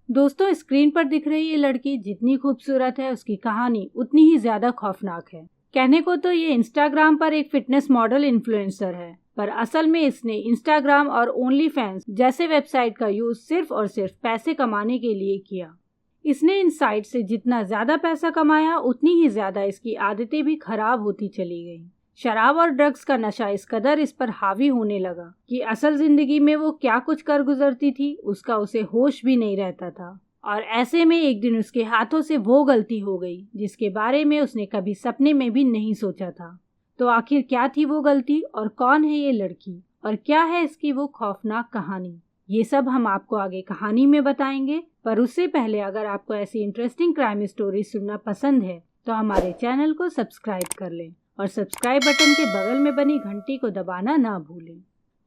दोस्तों, स्क्रीन पर दिख रही ये लड़की जितनी खूबसूरत है, उसकी कहानी उतनी ही ज्यादा खौफनाक है। कहने को तो ये इंस्टाग्राम पर एक फिटनेस मॉडल इन्फ्लुएंसर है, पर असल में इसने इंस्टाग्राम और ओनली फैंस जैसे वेबसाइट का यूज सिर्फ और सिर्फ पैसे कमाने के लिए किया। इसने इन साइट से जितना ज्यादा पैसा कमाया, उतनी ही ज्यादा इसकी आदतें भी खराब होती चली गईं। शराब और ड्रग्स का नशा इस कदर इस पर हावी होने लगा कि असल जिंदगी में वो क्या कुछ कर गुजरती थी, उसका उसे होश भी नहीं रहता था। और ऐसे में एक दिन उसके हाथों से वो गलती हो गई जिसके बारे में उसने कभी सपने में भी नहीं सोचा था। तो आखिर क्या थी वो गलती, और कौन है ये लड़की, और क्या है इसकी वो खौफनाक कहानी, ये सब हम आपको आगे कहानी में बताएंगे। पर उससे पहले अगर आपको ऐसी इंटरेस्टिंग क्राइम स्टोरी सुनना पसंद है तो हमारे चैनल को सब्सक्राइब कर लें और सब्सक्राइब बटन के बगल में बनी घंटी को दबाना ना भूलें।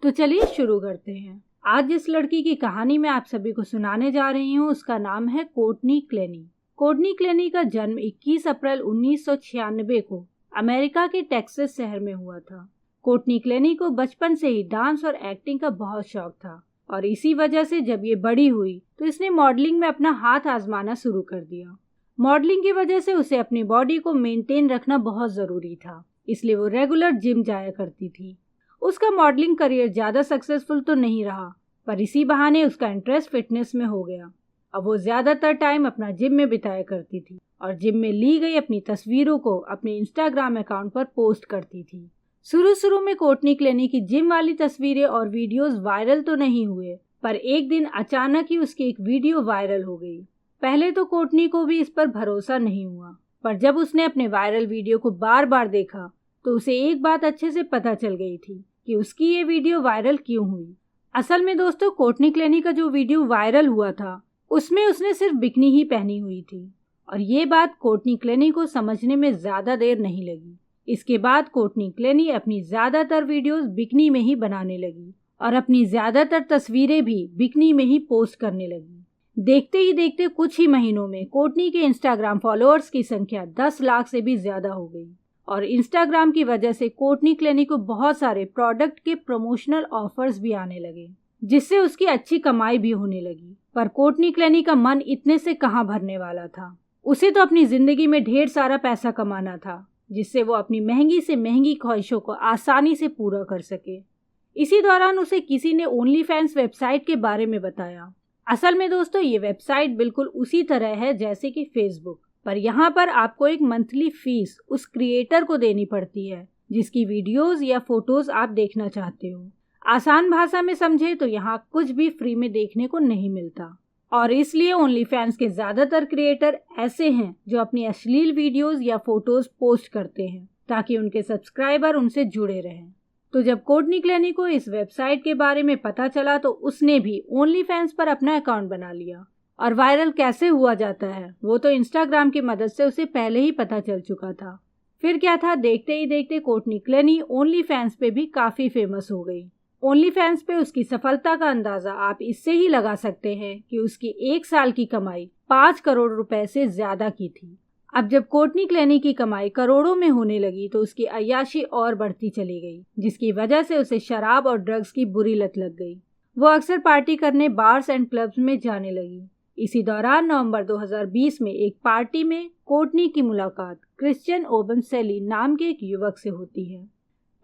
तो चलिए शुरू करते हैं। आज जिस लड़की की कहानी मैं आप सभी को सुनाने जा रही हूँ, उसका नाम है कोर्टनी क्लेनी। कोर्टनी क्लेनी का जन्म 21 अप्रैल 1996 को अमेरिका के टेक्सास शहर में हुआ था। कोर्टनी क्लेनी को बचपन से ही डांस और एक्टिंग का बहुत शौक था, और इसी वजह से जब ये बड़ी हुई तो इसने मॉडलिंग में अपना हाथ आजमाना शुरू कर दिया। मॉडलिंग की वजह से उसे अपनी बॉडी को मेंटेन रखना बहुत ज़रूरी था, इसलिए वो रेगुलर जिम जाया करती थी। उसका मॉडलिंग करियर ज़्यादा सक्सेसफुल तो नहीं रहा, पर इसी बहाने उसका इंटरेस्ट फिटनेस में हो गया। अब वो ज़्यादातर टाइम अपना जिम में बिताया करती थी और जिम में ली गई अपनी तस्वीरों को अपने इंस्टाग्राम अकाउंट पर पोस्ट करती थी। शुरू में कोर्टनी क्लेनी की जिम वाली तस्वीरें और वीडियोस वायरल तो नहीं हुए, पर एक दिन अचानक ही उसकी एक वीडियो वायरल हो गई। पहले तो कोर्टनी को भी इस पर भरोसा नहीं हुआ, पर जब उसने अपने वायरल वीडियो को बार बार देखा तो उसे एक बात अच्छे से पता चल गई थी कि उसकी ये वीडियो वायरल क्यों हुई। असल में दोस्तों, कोर्टनी क्लेनी का जो वीडियो वायरल हुआ था उसमें उसने सिर्फ बिकनी ही पहनी हुई थी, और ये बात कोर्टनी क्लेनी को समझने में ज्यादा देर नहीं लगी। इसके बाद कोर्टनी क्लेनी अपनी ज्यादातर वीडियोस बिकनी में ही बनाने लगी और अपनी ज्यादातर तस्वीरें भी बिकनी में ही पोस्ट करने लगी। देखते ही देखते कुछ ही महीनों में कोर्टनी के इंस्टाग्राम फॉलोअर्स की संख्या 10 लाख से भी ज्यादा हो गई, और इंस्टाग्राम की वजह से कोर्टनी क्लेनी को बहुत सारे प्रोडक्ट के प्रमोशनल ऑफर्स भी आने लगे, जिससे उसकी अच्छी कमाई भी होने लगी। पर कोर्टनी क्लेनी का मन इतने से कहाँ भरने वाला था। उसे तो अपनी जिंदगी में ढेर सारा पैसा कमाना था, जिससे वो अपनी महंगी से महंगी ख्वाहिशों को आसानी से पूरा कर सके। इसी दौरान उसे किसी ने ओनली फैंस वेबसाइट के बारे में बताया। असल में दोस्तों, ये वेबसाइट बिल्कुल उसी तरह है जैसे कि फेसबुक, पर यहाँ पर आपको एक मंथली फीस उस क्रिएटर को देनी पड़ती है जिसकी वीडियोस या फोटोज आप देखना चाहते हो। आसान भाषा में समझे तो यहाँ कुछ भी फ्री में देखने को नहीं मिलता, और इसलिए ओनली फैंस के ज्यादातर क्रिएटर ऐसे हैं जो अपनी अश्लील वीडियोस या फोटोज पोस्ट करते हैं ताकि उनके सब्सक्राइबर उनसे जुड़े रहें। तो जब कोर्टनी क्लेनी को इस वेबसाइट के बारे में पता चला तो उसने भी ओनली फैंस पर अपना अकाउंट बना लिया। और वायरल कैसे हुआ जाता है वो तो इंस्टाग्राम की मदद से उसे पहले ही पता चल चुका था। फिर क्या था, देखते ही देखते कोर्टनी क्लेनी ओनली फैंस पे भी काफी फेमस हो गई। ओनली फैंस पे उसकी सफलता का अंदाजा आप इससे ही लगा सकते हैं कि उसकी एक साल की कमाई 5 करोड़ रुपए से ज्यादा की थी। अब जब कोर्टनी क्लेनी की कमाई करोड़ों में होने लगी तो उसकी अय्याशी और बढ़ती चली गई, जिसकी वजह से उसे शराब और ड्रग्स की बुरी लत लग गई। वो अक्सर पार्टी करने बार्स एंड क्लब्स में जाने लगी। इसी दौरान नवंबर 2020 में एक पार्टी में कोर्टनी की मुलाकात क्रिश्चियन ओबमसेली नाम के एक युवक से होती है।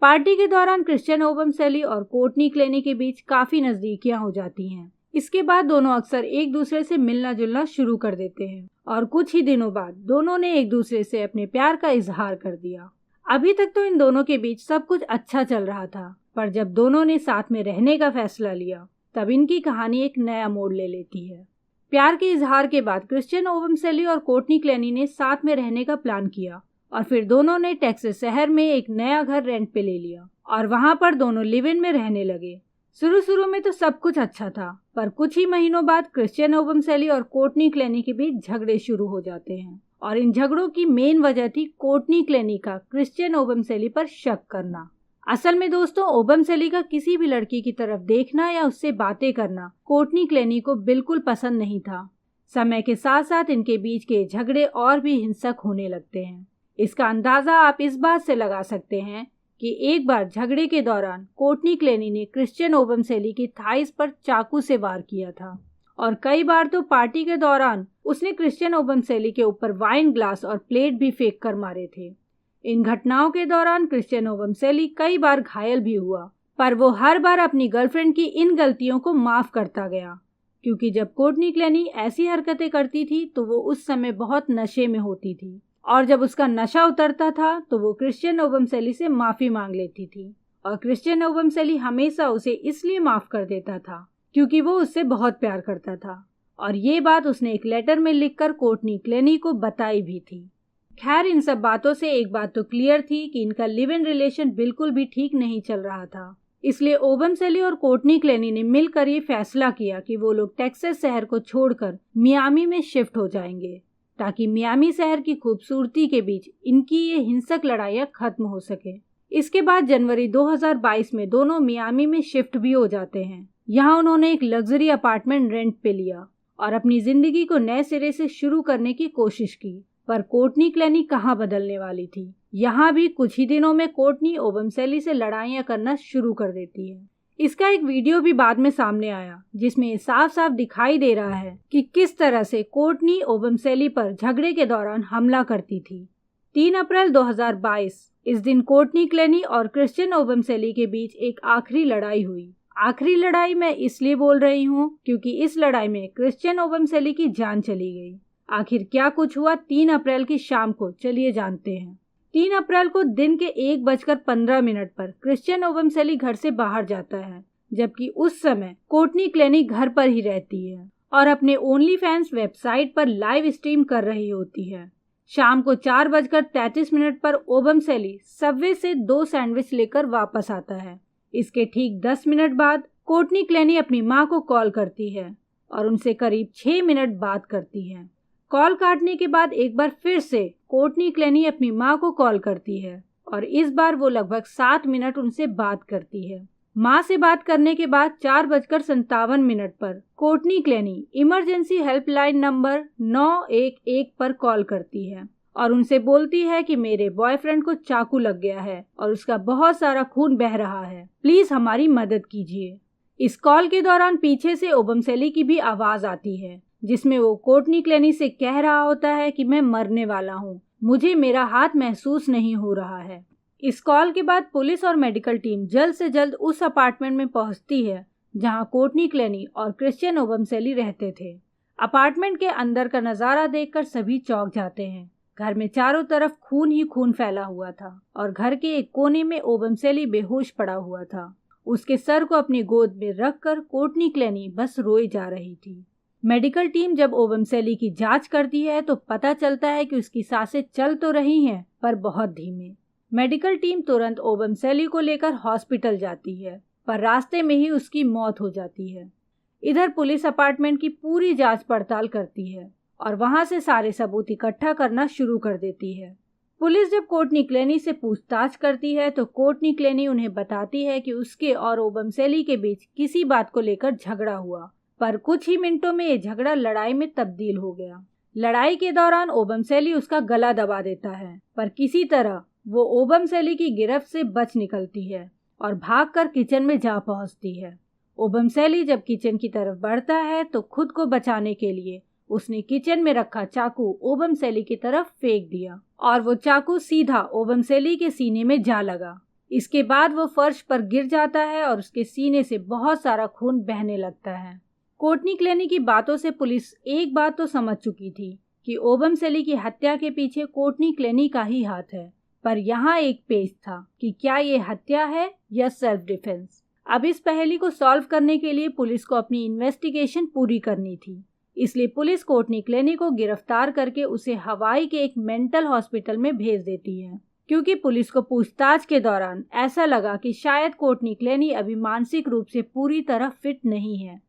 पार्टी के दौरान क्रिश्चियन ओबमसेली और कोर्टनी क्लेनी के बीच काफी नजदीकियां हो जाती हैं। इसके बाद दोनों अक्सर एक दूसरे से मिलना जुलना शुरू कर देते हैं, और कुछ ही दिनों बाद दोनों ने एक दूसरे से अपने प्यार का इजहार कर दिया। अभी तक तो इन दोनों के बीच सब कुछ अच्छा चल रहा था, पर जब दोनों ने साथ में रहने का फैसला लिया तब इनकी कहानी एक नया मोड़ ले लेती है। प्यार के इजहार के बाद क्रिश्चियन ओबमसेली और कोर्टनी क्लेनी ने साथ में रहने का प्लान किया, और फिर दोनों ने टेक्सास शहर में एक नया घर रेंट पे ले लिया और वहां पर दोनों लिव इन में रहने लगे। शुरू में तो सब कुछ अच्छा था, पर कुछ ही महीनों बाद क्रिश्चियन ओबमसेली और कोर्टनी क्लेनी के बीच झगड़े शुरू हो जाते हैं, और इन झगड़ों की मेन वजह थी कोर्टनी क्लेनी का क्रिश्चियन ओबमसेली पर शक करना। असल में दोस्तों, ओबमसेली का किसी भी लड़की की तरफ देखना या उससे बातें करना कोर्टनी क्लेनी को बिल्कुल पसंद नहीं था। समय के साथ साथ इनके बीच के झगड़े और भी हिंसक होने लगते हैं। इसका अंदाजा आप इस बात से लगा सकते हैं कि एक बार झगड़े के दौरान कोर्टनी क्लेनी ने क्रिश्चियन ओबमसेली की थाइस पर चाकू से वार किया था, और कई बार तो पार्टी के दौरान उसने क्रिश्चियन ओबमसेली के ऊपर वाइन ग्लास और प्लेट भी फेंक कर मारे थे। इन घटनाओं के दौरान क्रिश्चियन ओबमसेली कई बार घायल भी हुआ, पर वो हर बार अपनी गर्लफ्रेंड की इन गलतियों को माफ करता गया, क्योंकि जब कोर्टनी क्लेनी ऐसी हरकतें करती थी तो वो उस समय बहुत नशे में होती थी, और जब उसका नशा उतरता था तो वो क्रिश्चियन ओबमसेली से माफी मांग लेती थी, और क्रिश्चियन ओबमसेली हमेशा उसे इसलिए माफ कर देता था क्योंकि वो उससे बहुत प्यार करता था, और ये बात उसने एक लेटर में लिखकर कोर्टनी क्लेनी को बताई भी थी। खैर, इन सब बातों से एक बात तो क्लियर थी कि इनका लिव इन रिलेशन बिल्कुल भी ठीक नहीं चल रहा था। इसलिए ओबमसेली और कोर्टनी क्लेनी ने मिलकर ये फैसला किया कि वो लोग टेक्सास शहर को छोड़कर मियामी में शिफ्ट हो जाएंगे, ताकि मियामी शहर की खूबसूरती के बीच इनकी ये हिंसक लड़ाइयाँ खत्म हो सके। इसके बाद जनवरी 2022 में दोनों मियामी में शिफ्ट भी हो जाते हैं। यहाँ उन्होंने एक लग्जरी अपार्टमेंट रेंट पे लिया और अपनी जिंदगी को नए सिरे से शुरू करने की कोशिश की। पर कोर्टनी क्लेनी कहाँ बदलने वाली थी। यहाँ भी कुछ ही दिनों में कोर्टनी ओबमसेली से लड़ाइयाँ करना शुरू कर देती है। इसका एक वीडियो भी बाद में सामने आया, जिसमें ये साफ साफ दिखाई दे रहा है कि किस तरह से कोर्टनी ओबमसेली पर झगड़े के दौरान हमला करती थी। 3 अप्रैल 2022 इस दिन कोर्टनी क्लेनी और क्रिश्चियन ओबमसेली के बीच एक आखिरी लड़ाई हुई। आखिरी लड़ाई मैं इसलिए बोल रही हूँ क्योंकि इस लड़ाई में क्रिश्चियन ओबमसेली की जान चली गई। आखिर क्या कुछ हुआ 3 अप्रैल की शाम को, चलिए जानते हैं। 3 अप्रैल को दिन के 1:15 पर क्रिश्चियन ओबमसेली घर से बाहर जाता है, जबकि उस समय कोर्टनी क्लेनी घर पर ही रहती है और अपने ओनली फैंस वेबसाइट पर लाइव स्ट्रीम कर रही होती है। शाम को 4:33 पर ओबमसेली सबवे से 2 सैंडविच लेकर वापस आता है। इसके ठीक 10 मिनट बाद कोर्टनी क्लेनी अपनी माँ को कॉल करती है और उनसे करीब 6 मिनट बात करती है। कॉल काटने के बाद एक बार फिर से कोर्टनी क्लेनी अपनी माँ को कॉल करती है और इस बार वो लगभग 7 मिनट उनसे बात करती है। माँ से बात करने के बाद 4:57 पर कोर्टनी क्लेनी इमरजेंसी हेल्पलाइन नंबर 911 पर कॉल करती है और उनसे बोलती है कि मेरे बॉयफ्रेंड को चाकू लग गया है और उसका बहुत सारा खून बह रहा है, प्लीज हमारी मदद कीजिए। इस कॉल के दौरान पीछे से ओबमसेली की भी आवाज आती है, जिसमें वो कोर्टनी क्लेनी से कह रहा होता है कि मैं मरने वाला हूँ, मुझे मेरा हाथ महसूस नहीं हो रहा है। इस कॉल के बाद पुलिस और मेडिकल टीम जल्द से जल्द उस अपार्टमेंट में पहुंचती है जहां कोर्टनी क्लेनी और क्रिश्चियन ओबमसेली रहते थे। अपार्टमेंट के अंदर का नजारा देखकर सभी चौंक जाते हैं। घर में चारों तरफ खून ही खून फैला हुआ था और घर के एक कोने में ओबमसेली बेहोश पड़ा हुआ था। उसके सर को अपनी गोद में रखकर कोर्टनी क्लेनी बस रोई जा रही थी। मेडिकल टीम जब ओबमसेली की जांच करती है तो पता चलता है कि उसकी सांसें चल तो रही हैं, पर बहुत धीमे। मेडिकल टीम तुरंत ओबमसेली को लेकर हॉस्पिटल जाती है, पर रास्ते में ही उसकी मौत हो जाती है। इधर पुलिस अपार्टमेंट की पूरी जांच पड़ताल करती है और वहां से सारे सबूत इकट्ठा करना शुरू कर देती है। पुलिस जब कोर्टनी क्लेनी से पूछताछ करती है तो कोर्टनी क्लेनी उन्हें बताती है कि उसके और ओबमसेली के बीच किसी बात को लेकर झगड़ा हुआ, पर कुछ ही मिनटों में ये झगड़ा लड़ाई में तब्दील हो गया। लड़ाई के दौरान ओबमसेली उसका गला दबा देता है, पर किसी तरह वो ओबमसेली की गिरफ्त से बच निकलती है और भागकर किचन में जा पहुंचती है। ओबमसेली जब किचन की तरफ बढ़ता है तो खुद को बचाने के लिए उसने किचन में रखा चाकू ओबमसेली की तरफ फेंक दिया और वो चाकू सीधा ओबमसेली के सीने में जा लगा। इसके बाद वो फर्श पर गिर जाता है और उसके सीने से बहुत सारा खून बहने लगता है। कोर्टनी क्लेनी की बातों से पुलिस एक बात तो समझ चुकी थी कि ओबमसेली की हत्या के पीछे कोर्टनी क्लेनी का ही हाथ है, पर यहाँ एक पेच था कि क्या ये हत्या है या सेल्फ डिफेंस। अब इस पहेली को सॉल्व करने के लिए पुलिस को अपनी इन्वेस्टिगेशन पूरी करनी थी, इसलिए पुलिस कोर्टनी क्लेनी को गिरफ्तार करके उसे हवाई के एक मेंटल हॉस्पिटल में भेज देती है, क्योंकि पुलिस को पूछताछ के दौरान ऐसा लगा कि शायद कोर्टनी क्लेनी अभी मानसिक रूप से पूरी तरह फिट नहीं है।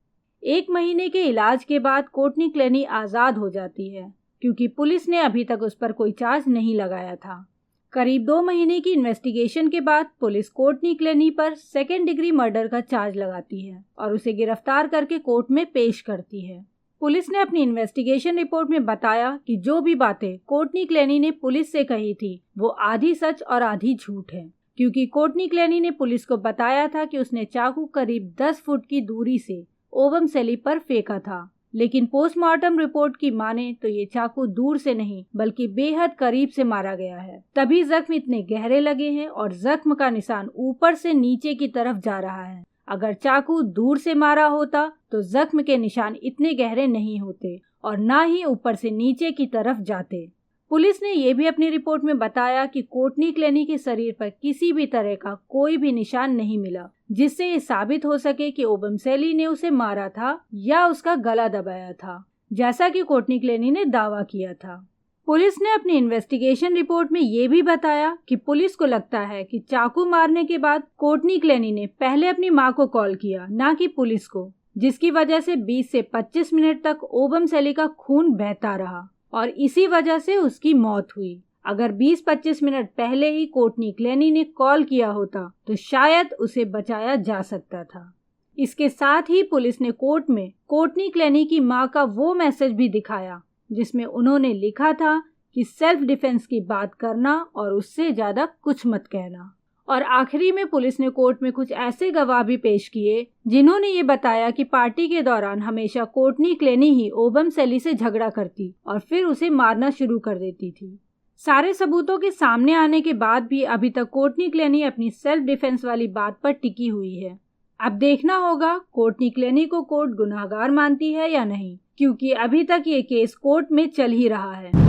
1 महीने के इलाज के बाद कोर्टनी क्लेनी आज़ाद हो जाती है, क्योंकि पुलिस ने अभी तक उस पर कोई चार्ज नहीं लगाया था। करीब 2 महीने की इन्वेस्टिगेशन के बाद पुलिस कोर्टनी क्लेनी पर 2nd डिग्री मर्डर का चार्ज लगाती है और उसे गिरफ्तार करके कोर्ट में पेश करती है। पुलिस ने अपनी इन्वेस्टिगेशन रिपोर्ट में बताया कि जो भी बातें कोर्टनी क्लेनी ने पुलिस से कही थी वो आधी सच और आधी झूठ है, क्योंकि कोर्टनी क्लेनी ने पुलिस को बताया था कि उसने चाकू करीब 10 फुट की दूरी से ओबमसेली पर फेंका था लेकिन पोस्टमार्टम रिपोर्ट की माने तो ये चाकू दूर से नहीं बल्कि बेहद करीब से मारा गया है, तभी जख्म इतने गहरे लगे हैं और जख्म का निशान ऊपर से नीचे की तरफ जा रहा है। अगर चाकू दूर से मारा होता तो जख्म के निशान इतने गहरे नहीं होते और ना ही ऊपर से नीचे की तरफ जाते। पुलिस ने यह भी अपनी रिपोर्ट में बताया कि कोर्टनी क्लेनी के शरीर पर किसी भी तरह का कोई भी निशान नहीं मिला, जिससे ये साबित हो सके कि ओबमसेली ने उसे मारा था या उसका गला दबाया था, जैसा कि कोर्टनी क्लेनी ने दावा किया था। पुलिस ने अपनी इन्वेस्टिगेशन रिपोर्ट में ये भी बताया कि पुलिस को लगता है कि चाकू मारने के बाद कोर्टनी क्लेनी ने पहले अपनी मां को कॉल किया, ना कि पुलिस को, जिसकी वजह से 20 से 25 मिनट तक ओबमसेली का खून बहता रहा और इसी वजह से उसकी मौत हुई। अगर 20-25 मिनट पहले ही कोर्टनी क्लेनी ने कॉल किया होता तो शायद उसे बचाया जा सकता था। इसके साथ ही पुलिस ने कोर्ट में कोर्टनी क्लेनी की मां का वो मैसेज भी दिखाया जिसमें उन्होंने लिखा था कि सेल्फ डिफेंस की बात करना और उससे ज्यादा कुछ मत कहना। और आखिरी में पुलिस ने कोर्ट में कुछ ऐसे गवाह भी पेश किए जिन्होंने ये बताया कि पार्टी के दौरान हमेशा कोर्टनी क्लेनी ही ओबमसेली से झगड़ा करती और फिर उसे मारना शुरू कर देती थी। सारे सबूतों के सामने आने के बाद भी अभी तक कोर्टनी क्लेनी अपनी सेल्फ डिफेंस वाली बात पर टिकी हुई है। अब देखना होगा कोर्टनी क्लेनी को कोर्ट गुनाहगार मानती है या नहीं, क्योंकि अभी तक ये केस कोर्ट में चल ही रहा है।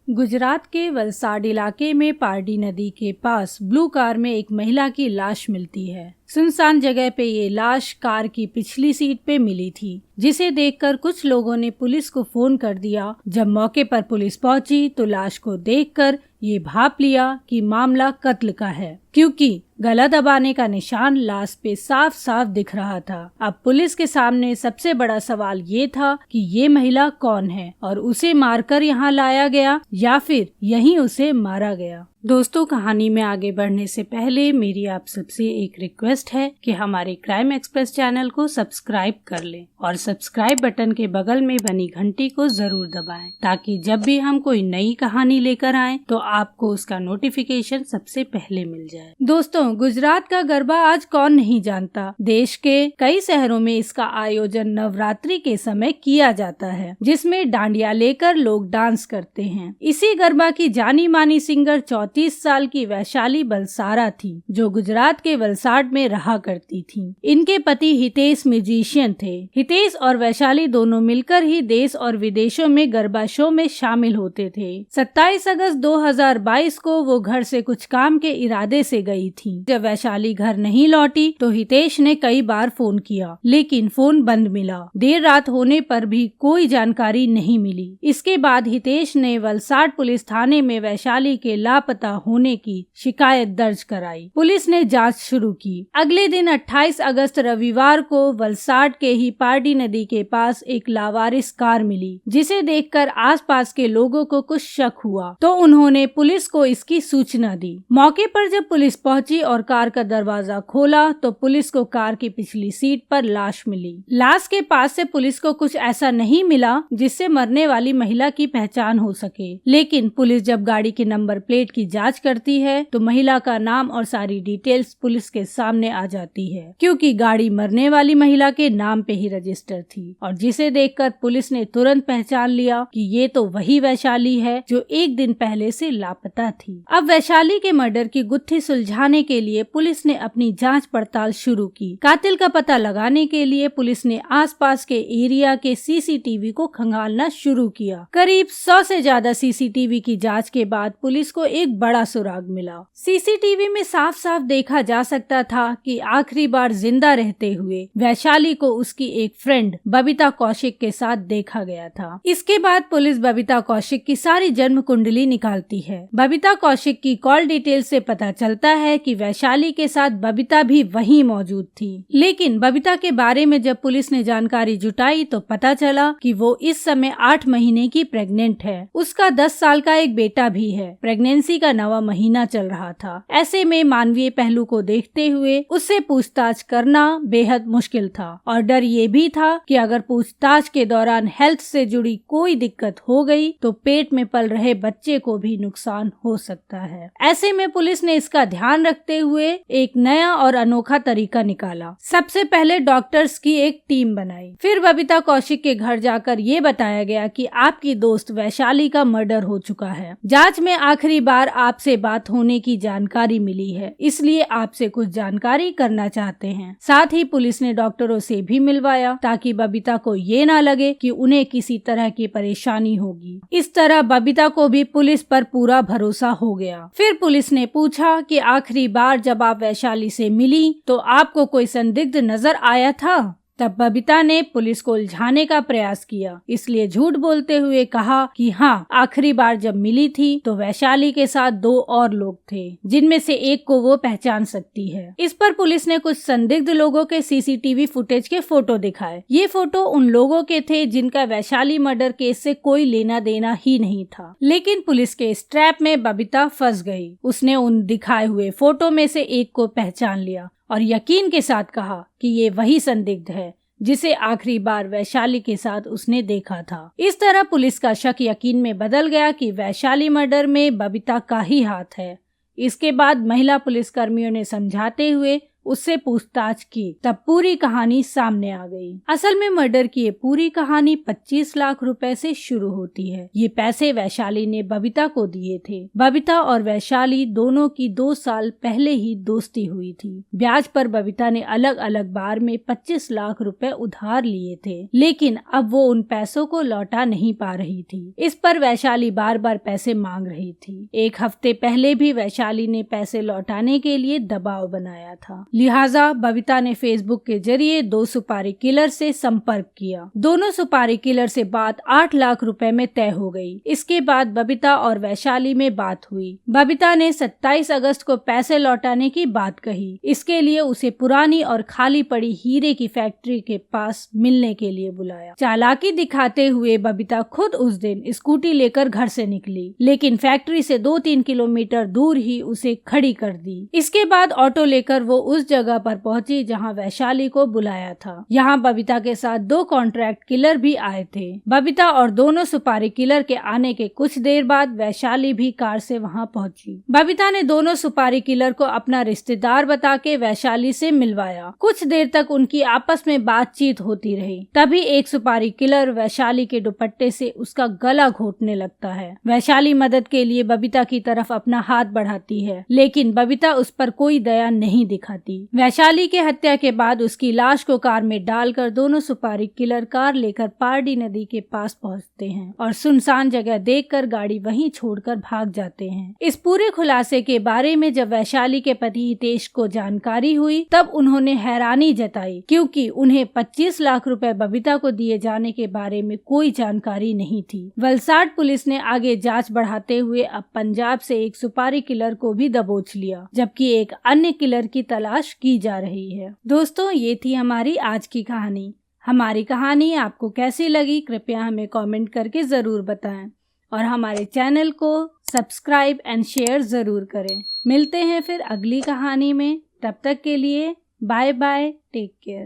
गुजरात के वलसाड इलाके में पारडी नदी के पास ब्लू कार में एक महिला की लाश मिलती है। सुनसान जगह पे ये लाश कार की पिछली सीट पे मिली थी, जिसे देखकर कुछ लोगों ने पुलिस को फोन कर दिया। जब मौके पर पुलिस पहुंची तो लाश को देखकर ये भाप लिया कि मामला कत्ल का है, क्योंकि गला दबाने का निशान लाश पे साफ साफ दिख रहा था। अब पुलिस के सामने सबसे बड़ा सवाल ये था कि ये महिला कौन है और उसे मारकर यहाँ लाया गया या फिर यहीं उसे मारा गया। दोस्तों, कहानी में आगे बढ़ने से पहले मेरी आप सबसे एक रिक्वेस्ट है कि हमारे क्राइम एक्सप्रेस चैनल को सब्सक्राइब कर लें और सब्सक्राइब बटन के बगल में बनी घंटी को जरूर दबाएं, ताकि जब भी हम कोई नई कहानी लेकर आएं तो आपको उसका नोटिफिकेशन सबसे पहले मिल जाए। दोस्तों, गुजरात का गरबा आज कौन नहीं जानता। देश के कई शहरों में इसका आयोजन नवरात्रि के समय किया जाता है, जिसमें डांडिया लेकर लोग डांस करते हैं। इसी गरबा की जानी मानी सिंगर 34 साल की वैशाली बलसारा थी, जो गुजरात के वलसाड में रहा करती थी। इनके पति हितेश म्यूजिशियन थे। हितेश और वैशाली दोनों मिलकर ही देश और विदेशों में गरबा शो में शामिल होते थे। 27 अगस्त 2022 को वो घर से कुछ काम के इरादे से गई थी। जब वैशाली घर नहीं लौटी तो हितेश ने कई बार फोन किया, लेकिन फोन बंद मिला। देर रात होने पर भी कोई जानकारी नहीं मिली। इसके बाद हितेश ने वलसाड पुलिस थाने में वैशाली के लापता होने की शिकायत दर्ज कराई। पुलिस ने जांच शुरू की। अगले दिन 28 अगस्त रविवार को वलसाड के ही पारडी नदी के पास एक लावारिस कार मिली, जिसे देखकर आसपास के लोगों को कुछ शक हुआ, तो उन्होंने पुलिस को इसकी सूचना दी। मौके पर जब पुलिस पहुंची और कार का दरवाजा खोला तो पुलिस को कार की पिछली सीट पर लाश मिली। लाश के पास से पुलिस को कुछ ऐसा नहीं मिला जिससे मरने वाली महिला की पहचान हो सके, लेकिन पुलिस जब गाड़ी के नंबर प्लेट की जांच करती है तो महिला का नाम और सारी डिटेल्स पुलिस के सामने आ जाती है, क्योंकि गाड़ी मरने वाली महिला के नाम पे ही रजिस्टर थी, और जिसे देखकर पुलिस ने तुरंत पहचान लिया कि ये तो वही वैशाली है जो एक दिन पहले से लापता थी। अब वैशाली के मर्डर की गुत्थी सुलझाने के लिए पुलिस ने अपनी जांच पड़ताल शुरू की। कातिल का पता लगाने के लिए पुलिस ने आसपास के एरिया के सीसीटीवी को खंगालना शुरू किया। करीब 100 से ज्यादा सीसीटीवी की जांच के बाद पुलिस को एक बड़ा सुराग मिला। सीसीटीवी में साफ साफ देखा जा सकता था कि आखिरी बार जिंदा रहते हुए वैशाली को उसकी एक फ्रेंड बबीता कौशिक के साथ देखा गया था। इसके बाद पुलिस बबीता कौशिक की सारी जन्म कुंडली निकालती है। बबीता कौशिक की कॉल डिटेल से पता चलता है कि वैशाली के साथ बबीता भी वहीं मौजूद थी, लेकिन बबीता के बारे में जब पुलिस ने जानकारी जुटाई तो पता चला कि वो इस समय 8 महीने की प्रेग्नेंट है। उसका 10 साल का एक बेटा भी है। प्रेगनेंसी का 9वां महीना चल रहा था। ऐसे में मानवीय पहलू को देखते हुए उससे पूछताछ करना बेहद मुश्किल था, और डर ये भी था कि अगर पूछताछ के दौरान हेल्थ से जुड़ी कोई दिक्कत हो गई तो पेट में पल रहे बच्चे को भी नुकसान हो सकता है। ऐसे में पुलिस ने इसका ध्यान रखते हुए एक नया और अनोखा तरीका निकाला। सबसे पहले डॉक्टर्स की एक टीम बनाई। फिर बबीता कौशिक के घर जाकर ये बताया गया कि आपकी दोस्त वैशाली का मर्डर हो चुका है। जांच में आखिरी बार आपसे बात होने की जानकारी मिली है, इसलिए आपसे कुछ जानकारी करना चाहते हैं। साथ ही पुलिस ने डॉक्टरों से भी मिलवाया ताकि बबीता को ये ना लगे कि उन्हें किसी तरह की परेशानी होगी। इस तरह बबीता को भी पुलिस पर पूरा भरोसा हो गया। फिर पुलिस ने पूछा कि आखिरी बार जब आप वैशाली से मिली तो आपको कोई संदिग्ध नजर आया था? तब बबीता ने पुलिस को उलझाने का प्रयास किया, इसलिए झूठ बोलते हुए कहा कि हाँ, आखिरी बार जब मिली थी तो वैशाली के साथ 2 और लोग थे, जिनमें से एक को वो पहचान सकती है। इस पर पुलिस ने कुछ संदिग्ध लोगों के सीसीटीवी फुटेज के फोटो दिखाए। ये फोटो उन लोगों के थे जिनका वैशाली मर्डर केस से कोई लेना देना ही नहीं था। लेकिन पुलिस के इस ट्रैप में बबीता फंस गई। उसने उन दिखाए हुए फोटो में से एक को पहचान लिया और यकीन के साथ कहा कि ये वही संदिग्ध है जिसे आखिरी बार वैशाली के साथ उसने देखा था। इस तरह पुलिस का शक यकीन में बदल गया कि वैशाली मर्डर में बबीता का ही हाथ है। इसके बाद महिला पुलिसकर्मियों ने समझाते हुए उससे पूछताछ की, तब पूरी कहानी सामने आ गई। असल में मर्डर की ये पूरी कहानी 25 लाख रुपए से शुरू होती है। ये पैसे वैशाली ने बबीता को दिए थे। बबीता और वैशाली दोनों की 2 साल पहले ही दोस्ती हुई थी। ब्याज पर बबीता ने अलग अलग बार में 25 लाख रुपए उधार लिए थे, लेकिन अब वो उन पैसों को लौटा नहीं पा रही थी। इस पर वैशाली बार बार पैसे मांग रही थी। 1 हफ्ते पहले भी वैशाली ने पैसे लौटाने के लिए दबाव बनाया था। लिहाजा बबीता ने फेसबुक के जरिए 2 सुपारी किलर से संपर्क किया। दोनों सुपारी किलर से बात 8 लाख रुपए में तय हो गई। इसके बाद बबीता और वैशाली में बात हुई। बबीता ने 27 अगस्त को पैसे लौटाने की बात कही। इसके लिए उसे पुरानी और खाली पड़ी हीरे की फैक्ट्री के पास मिलने के लिए बुलाया। चालाकी दिखाते हुए बबीता खुद उस दिन स्कूटी लेकर घर से निकली, लेकिन फैक्ट्री से 2-3 किलोमीटर दूर ही उसे खड़ी कर दी। इसके बाद ऑटो लेकर वो उस जगह पर पहुंची जहां वैशाली को बुलाया था। यहाँ बबीता के साथ 2 कॉन्ट्रैक्ट किलर भी आए थे। बबीता और दोनों सुपारी किलर के आने के कुछ देर बाद वैशाली भी कार से वहां पहुंची। बबीता ने दोनों सुपारी किलर को अपना रिश्तेदार बता के वैशाली से मिलवाया। कुछ देर तक उनकी आपस में बातचीत होती रही। तभी एक सुपारी किलर वैशाली के दुपट्टे से उसका गला घोटने लगता है। वैशाली मदद के लिए बबीता की तरफ अपना हाथ बढ़ाती है, लेकिन बबीता उस पर कोई दया नहीं दिखाती। वैशाली के हत्या के बाद उसकी लाश को कार में डालकर दोनों सुपारी किलर कार लेकर पारडी नदी के पास पहुंचते हैं और सुनसान जगह देखकर गाड़ी वहीं छोड़कर भाग जाते हैं। इस पूरे खुलासे के बारे में जब वैशाली के पति हितेश को जानकारी हुई, तब उन्होंने हैरानी जताई, क्योंकि उन्हें 25 लाख रुपए बबीता को दिए जाने के बारे में कोई जानकारी नहीं थी। वलसाड पुलिस ने आगे जांच बढ़ाते हुए अब पंजाब से एक सुपारी किलर को भी दबोच लिया, जबकि एक अन्य किलर की तलाश की जा रही है। दोस्तों, ये थी हमारी आज की कहानी। हमारी कहानी आपको कैसी लगी कृपया हमें कमेंट करके जरूर बताएं और हमारे चैनल को सब्सक्राइब एंड शेयर जरूर करें। मिलते हैं फिर अगली कहानी में। तब तक के लिए बाय बाय, टेक केयर।